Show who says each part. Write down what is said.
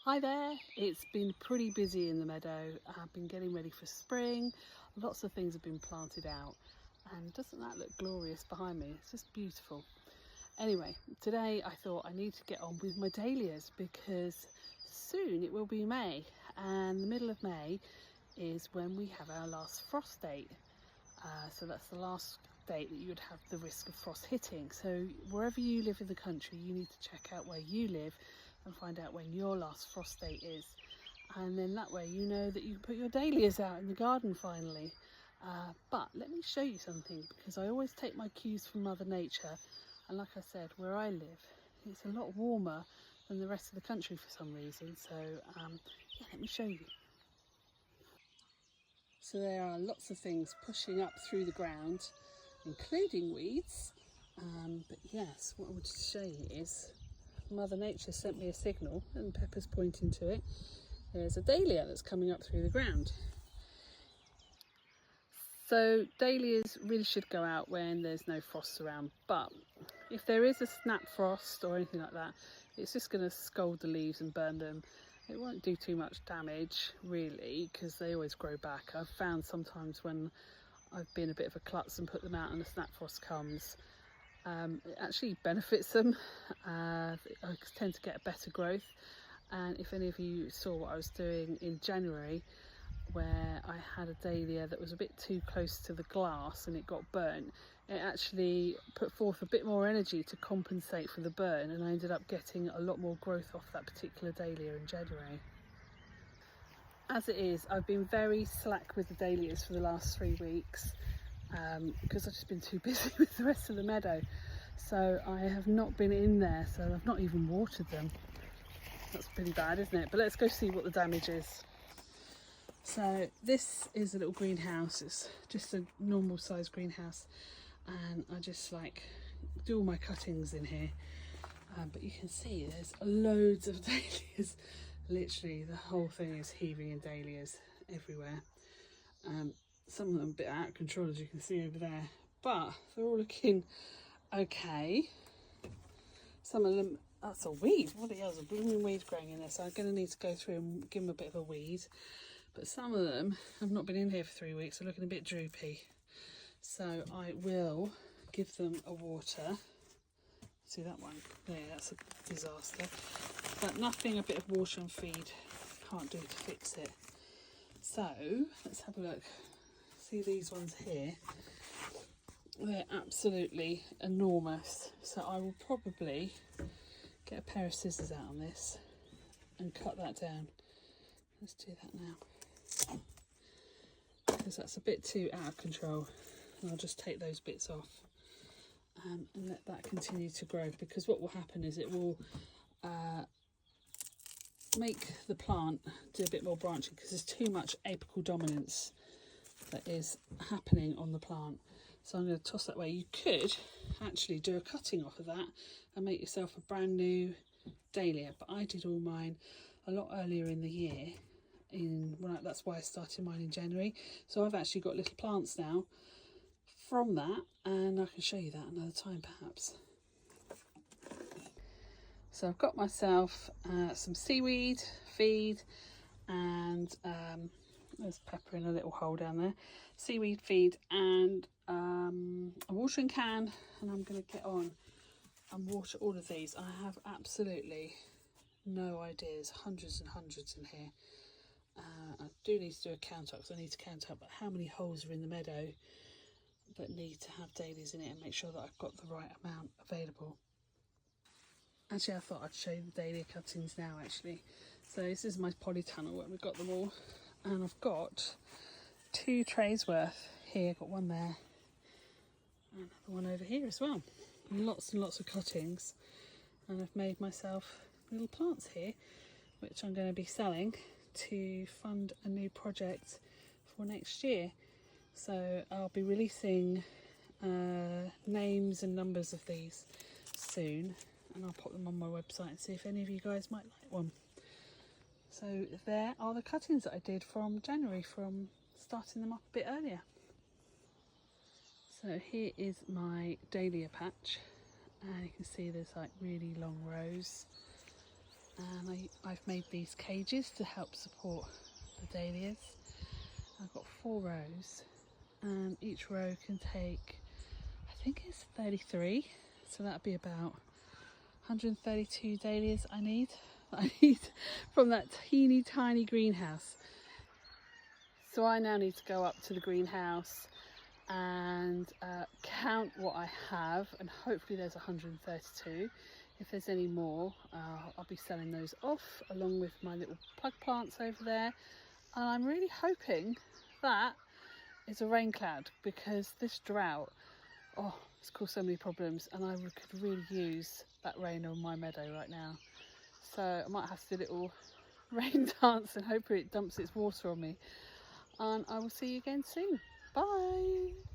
Speaker 1: Hi there, it's been pretty busy in the meadow. I've been getting ready for spring, lots of things have been planted out, and doesn't that look glorious behind me? It's just beautiful. Anyway, today I thought I need to get on with my dahlias because soon it will be May, and the middle of May is when we have our last frost date. So that's the last date that you would have the risk of frost hitting. So wherever you live in the country, you need to check out where you live and find out when your last frost date is. And then that way you know that you can put your dahlias out in the garden finally. But let me show you something, because I always take my cues from Mother Nature. And like I said, where I live, it's a lot warmer than the rest of the country for some reason. So yeah, let me show you. So there are lots of things pushing up through the ground, including weeds. But yes, what I wanted to show you is Mother Nature sent me a signal, and Pepper's pointing to it. There's a dahlia that's coming up through the ground. So dahlias really should go out when there's no frost around, but if there is a snap frost or anything like that, it's just going to scald the leaves and burn them. It won't do too much damage really, because they always grow back. I've found sometimes when I've been a bit of a klutz and put them out and a snap frost comes, it actually benefits them. I tend to get a better growth. And if any of you saw what I was doing in January, where I had a dahlia that was a bit too close to the glass and it got burnt, it actually put forth a bit more energy to compensate for the burn, and I ended up getting a lot more growth off that particular dahlia in January. As it is, I've been very slack with the dahlias for the last 3 weeks because I've just been too busy with the rest of the meadow. So I have not been in there, so I've not even watered them. That's pretty bad, isn't it? But let's go see what the damage is. So this is a little greenhouse. It's just a normal size greenhouse, and I just do all my cuttings in here. But you can see there's loads of dahlias. Literally the whole thing is heaving in dahlias everywhere. Some of them a bit out of control, as you can see over there, but they're all looking okay. Some of them, that's a weed. What the hell's a blooming weed growing in there? So I'm going to need to go through and give them a bit of a weed. But some of them have not been in here for 3 weeks. They're looking a bit droopy. So I will give them a water. See that one? There, that's a disaster. But nothing a bit of water and feed can't do to fix it. So let's have a look. See these ones here? They're absolutely enormous. So I will probably get a pair of scissors out on this and cut that down. Let's do that now, because that's a bit too out of control, and I'll just take those bits off and let that continue to grow, because what will happen is it will make the plant do a bit more branching, because there's too much apical dominance that is happening on the plant. So I'm going to toss that away. You could actually do a cutting off of that and make yourself a brand new dahlia, but I did all mine a lot earlier in the year. That's why I started mine in January. So I've actually got little plants now from that, and I can show you that another time perhaps. So I've got myself some seaweed feed, and there's Pepper in a little hole down there. Seaweed feed and a watering can, and I'm going to get on and water all of these. I have absolutely no ideas, hundreds and hundreds in here. I do need to do a count up, because I need to count up how many holes are in the meadow that need to have dahlias in it, and make sure that I've got the right amount available. Actually, I thought I'd show you the dahlia cuttings now actually. So this is my polytunnel where we've got them all, and I've got 2 trays worth here. Got one there and another one over here as well. Lots and lots of cuttings, and I've made myself little plants here which I'm going to be selling to fund a new project for next year. So I'll be releasing names and numbers of these soon, and I'll pop them on my website and see if any of you guys might like one. So there are the cuttings that I did from January, from starting them up a bit earlier. So here is my dahlia patch, and you can see there's really long rows. and I've made these cages to help support the dahlias. I've got 4 rows, and each row can take, I think it's 33, so that'd be about 132 dahlias I need from that teeny tiny greenhouse. So I now need to go up to the greenhouse and count what I have, and hopefully there's 132. If there's any more, I'll be selling those off along with my little plug plants over there. And I'm really hoping that is a rain cloud, because this drought, it's caused so many problems, and I could really use that rain on my meadow right now. So I might have to do a little rain dance and hope it dumps its water on me. And I will see you again soon. Bye.